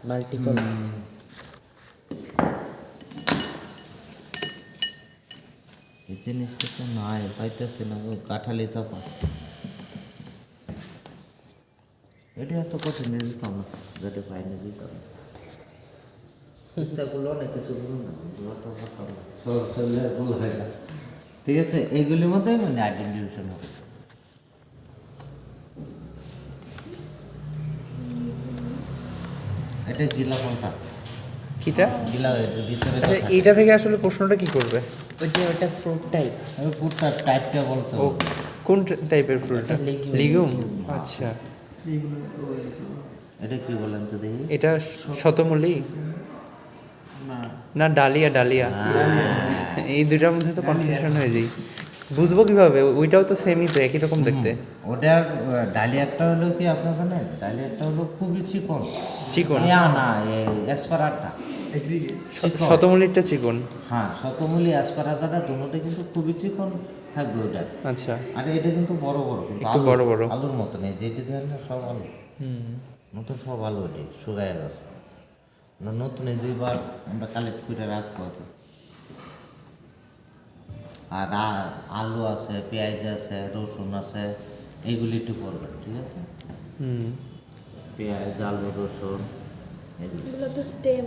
Multiple. এই জিনিসটা তো নাই, পাইতেছে না, ও কাঠালি চাপা। এটা এত কঠিন দিতাম না, যেটা পাইনি দিতাম না। চিন্তাগুলো অনেক কিছু বলুন না, এগুলো তো করতাম না, সব চললে ভুল হয় না। ঠিক আছে, এইগুলির মধ্যে মানে আইডেন্টিফিকেশন হবে। এটা গিলা কোনটা? কিটা? গিলা ভিতরে আচ্ছা, এইটা থেকে আসলে প্রশ্নটা কি করবে? ওই যে ওটা ফ্রুট টাইপ। আমি পুরটা টাইপটা বলতে ও হবে। কোন টাইপের ফ্রুটটা? এটা legume। লিগুম। আচ্ছা, এটা কি বলেন তো দেখি? এটা শতমূলী না ডালিয়া? ডালিয়া। এই দুইটার মধ্যে তো কনফিউশন হয়ে যায়। বুঝবো কিভাবে? ওইটাও তো সেমই, তো একই রকম দেখতে। ওটার ডালিয়াটা হলো কি আপনার জানেন? ডালিয়াটা হলো খুবই চিকন। চিকন? না, এই অ্যাসপারাটা শতমূলীরটা চিকন। হ্যাঁ, শতমূলী অ্যাসপারাগাটা দুটোটা কিন্তু খুবই চিকন থাকবে ওটা। আচ্ছা, আর এটা কিন্তু বড় বড়, কিন্তু একটু বড় বড়। আলুর মতো নেই, যেটা দেন না সব আলু নতুন, সব আলু এটাই শুকায় গেছে। নতুন এই দুইবার আমরা কালেক্ট করে রাখবো আর কি। আর আলু আছে, পেঁয়াজ আছে, রসুন আছে, এইগুলি একটু করবেন, ঠিক আছে? হুম। পেঁয়াজ, আলু, রসুন এগুলি। এগুলো তো স্টেম।